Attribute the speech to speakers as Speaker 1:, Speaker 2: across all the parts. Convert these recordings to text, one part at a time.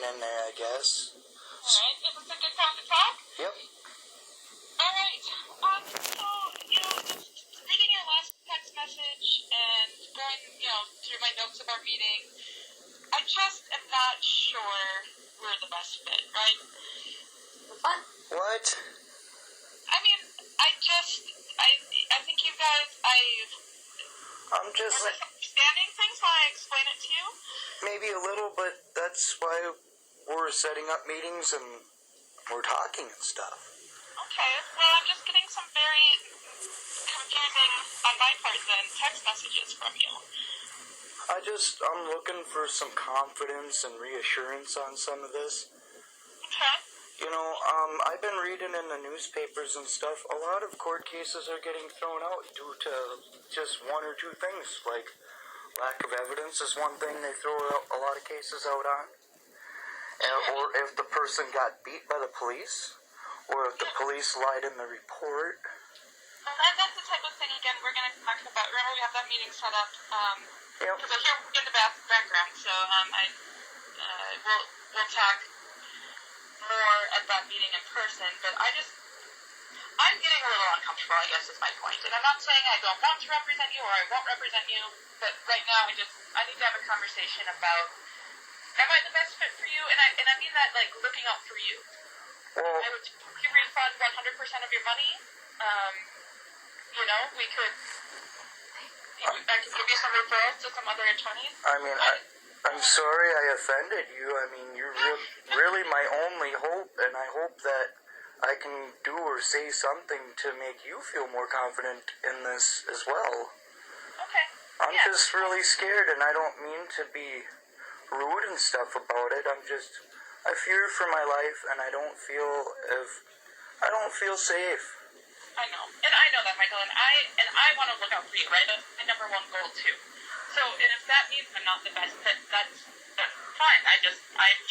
Speaker 1: in there, I guess.
Speaker 2: Alright, is this a good time to talk?
Speaker 1: Yep.
Speaker 2: Alright, so, just reading your last text message and going, through my notes of our meeting, I just am not sure we're the best fit, right?
Speaker 1: What?
Speaker 2: I mean, I think you guys,
Speaker 1: I'm just
Speaker 2: are misunderstanding things while I explain it to you?
Speaker 1: maybe a little, but that's why we're setting up meetings and we're talking and stuff.
Speaker 2: Okay, well, I'm just getting some very confusing, on my part then, text messages from you.
Speaker 1: I'm looking for some confidence and reassurance on some of this.
Speaker 2: Okay.
Speaker 1: I've been reading in the newspapers and stuff, a lot of court cases are getting thrown out due to just one or two things, like lack of evidence is one thing they throw a lot of cases out on. Or if the person got beat by the police, or if the police lied in the report.
Speaker 2: And that's the type of thing, again, we're going to talk about. Remember, we have that meeting set up, because I hear in the background, so we'll talk more at that meeting in person, but I'm getting a little uncomfortable, I guess is my point. And I'm not saying I don't want to represent you or I won't represent you, but right now I need to have a conversation about, am I the best fit for you? And I mean that, like, looking out for you.
Speaker 1: Well,
Speaker 2: I would refund 100% of your money. I could give you some referrals to some other attorneys.
Speaker 1: I mean, I'm sorry I offended you. I mean, you're really my only hope, and I hope that I can do or say something to make you feel more confident in this as well.
Speaker 2: Okay.
Speaker 1: I'm just really scared, and I don't mean to be rude and stuff about it. I fear for my life, and I don't feel safe.
Speaker 2: I know, and I know that, Michael, and I want to look out for you, right? That's my number one goal too. So, and if that means I'm not the best fit, that's fine. I'm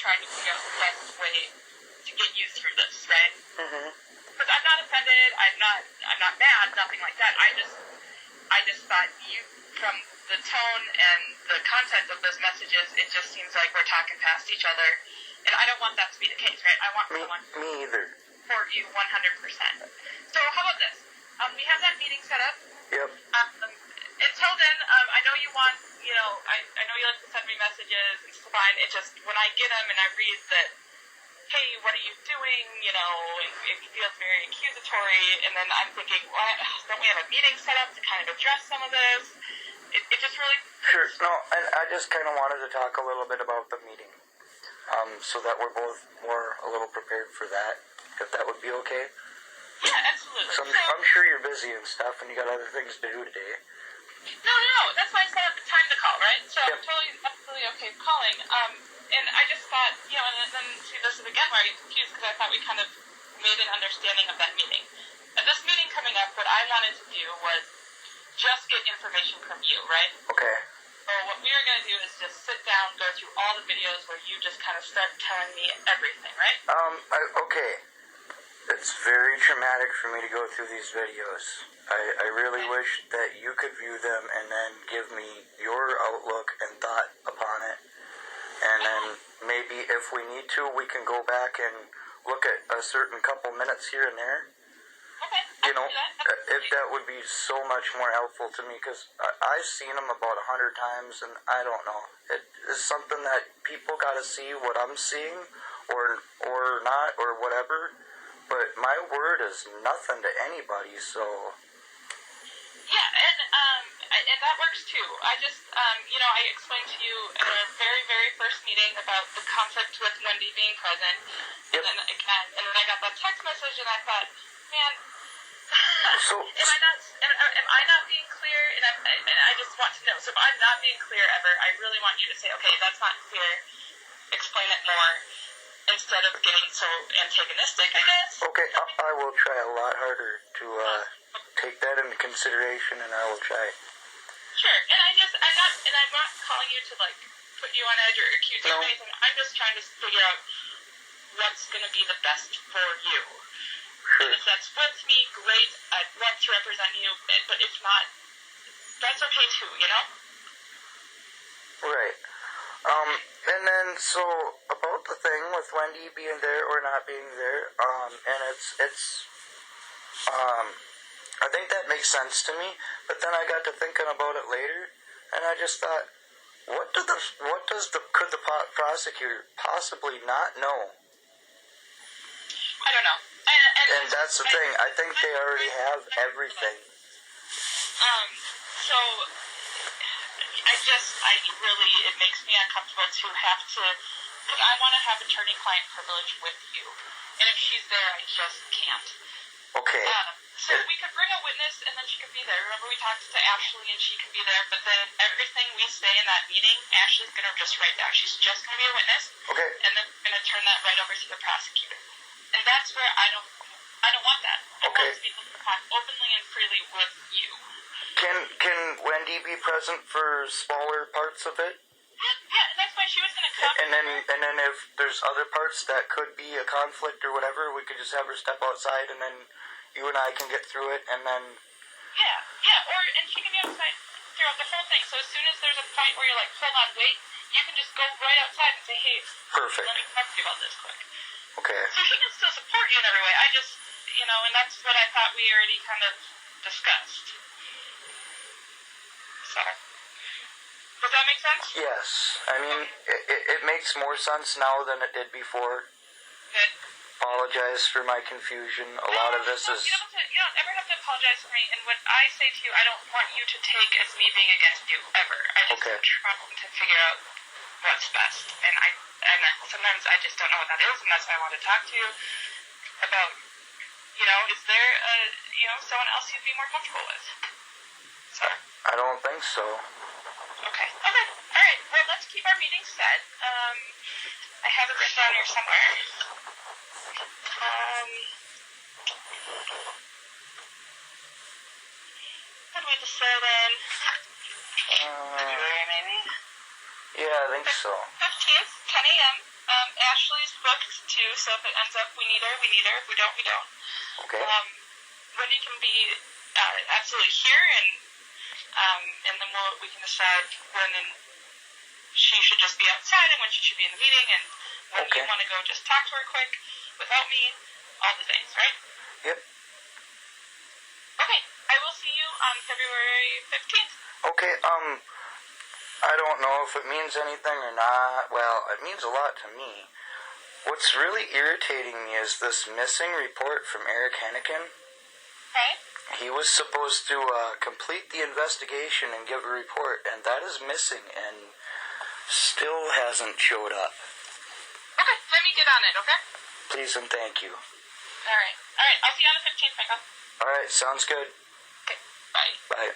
Speaker 2: trying to figure out the best way to get you through this, right? Because I'm not offended, I'm not mad, nothing like that. I just thought you, from the tone and the content of those messages, it just seems like we're talking past each other, and I don't want that to be the case, right? I want someone
Speaker 1: Me either.
Speaker 2: For you 100%. So how about this? We have that meeting set up.
Speaker 1: Yep.
Speaker 2: Until then, I know you want, I know you like to send me messages, it's fine. It just, when I get them and I read that, hey, what are you doing, and it feels very accusatory, and then I'm thinking, don't we have a meeting set up to kind of address some of this? It just really...
Speaker 1: Sure, no, and I just kind of wanted to talk a little bit about the meeting, so that we're both a little prepared for that, if that would be okay.
Speaker 2: Yeah, absolutely.
Speaker 1: So I'm sure you're busy and stuff, and you got other things to do today.
Speaker 2: No, that's why I set up the time to call, right? So
Speaker 1: yep.
Speaker 2: I'm absolutely okay calling. And I just thought, and then see, this is again where I get confused, because I thought we kind of made an understanding of that meeting. At this meeting coming up, what I wanted to do was just get information from you, right?
Speaker 1: Okay.
Speaker 2: So what we are going to do is just sit down, go through all the videos where you just kind of start telling me everything, right?
Speaker 1: Okay. It's very traumatic for me to go through these videos. I really wish that you could view them and then give me your outlook and thought upon it. And then maybe if we need to, we can go back and look at a certain couple minutes here and there.
Speaker 2: Okay.
Speaker 1: If that would be so much more helpful to me, because I've seen them about 100 times, and I don't know. It is something that people got to see what I'm seeing, or not, or whatever. But my word is nothing to anybody, so...
Speaker 2: Yeah, and that works too. I just, I explained to you at our very, very first meeting about the conflict with Wendy being present.
Speaker 1: Yep.
Speaker 2: And then I got that text message, and I thought, man,
Speaker 1: so,
Speaker 2: am I not being clear? And I just want to know. So if I'm not being clear ever, I really want you to say, okay, that's not clear. Explain it more. Instead of getting so antagonistic, I guess.
Speaker 1: Okay, I will try a lot harder to take that into consideration, and I will try.
Speaker 2: Sure, and I'm not calling you to, like, put you on edge or accuse you of anything. I'm just trying to figure out what's going to be the best for you. Sure. And if that's with me, great. I'd love to represent you, but if not, that's okay too,
Speaker 1: Right. And then, so, about the thing with Wendy being there or not being there, and I think that makes sense to me, but then I got to thinking about it later, and I just thought, could the prosecutor possibly not know?
Speaker 2: I don't know.
Speaker 1: And that's the thing, I think they already have everything.
Speaker 2: So, it makes me uncomfortable to have to, because I want to have attorney-client privilege with you. And if she's there, I just can't.
Speaker 1: Okay.
Speaker 2: So we could bring a witness and then she could be there. Remember we talked to Ashley and she could be there, but then everything we say in that meeting, Ashley's going to just write down. She's just going to be a witness.
Speaker 1: Okay.
Speaker 2: And then we're going to turn that right over to the prosecutor. And that's where I don't want that. I want to be able to talk openly and freely with you.
Speaker 1: Can Wendy be present for smaller parts of it?
Speaker 2: Yeah, and that's why she was going to come.
Speaker 1: And then if there's other parts that could be a conflict or whatever, we could just have her step outside, and then you and I can get through it, and then...
Speaker 2: And she can be outside throughout the whole thing, so as soon as there's a point where you're like, hold on, wait, you can just go right outside and say, hey,
Speaker 1: perfect.
Speaker 2: Let me talk to you about this quick.
Speaker 1: Okay.
Speaker 2: So she can still support you in every way, I just, and that's what I thought we already kind of discussed. So... Does that make sense?
Speaker 1: Yes. I mean, it makes more sense now than it did before.
Speaker 2: Good.
Speaker 1: Apologize for my confusion. A lot of this is...
Speaker 2: You don't ever have to apologize for me. And what I say to you, I don't want you to take as me being against you, ever. I just am trying to figure out what's best. And sometimes I just don't know what that is, and that's why I want to talk to you about, is there, someone else you'd be more comfortable with? So.
Speaker 1: I don't think so.
Speaker 2: Okay. All right. Well, let's keep our meeting set. I have it written down here somewhere. When do we decide in? February, maybe?
Speaker 1: Yeah, I think so.
Speaker 2: 15th, 10 a.m. Ashley's booked too, so if it ends up we need her. If we don't, we don't.
Speaker 1: Okay.
Speaker 2: Wendy can be absolutely here, and then we can decide when she should just be outside and when she should be in the meeting, and when you want to go just talk to her quick without me, all the things, right?
Speaker 1: Yep.
Speaker 2: Okay, I will see you on February 15th.
Speaker 1: Okay, I don't know if it means anything or not. Well, it means a lot to me. What's really irritating me is this missing report from Eric Hennigan.
Speaker 2: Okay.
Speaker 1: He was supposed to complete the investigation and give a report, and that is missing and still hasn't showed up.
Speaker 2: Okay, let me get on it, okay?
Speaker 1: Please and thank you.
Speaker 2: All right, I'll see you on the 15th, Michael.
Speaker 1: All right, sounds good.
Speaker 2: Okay, bye.
Speaker 1: Bye.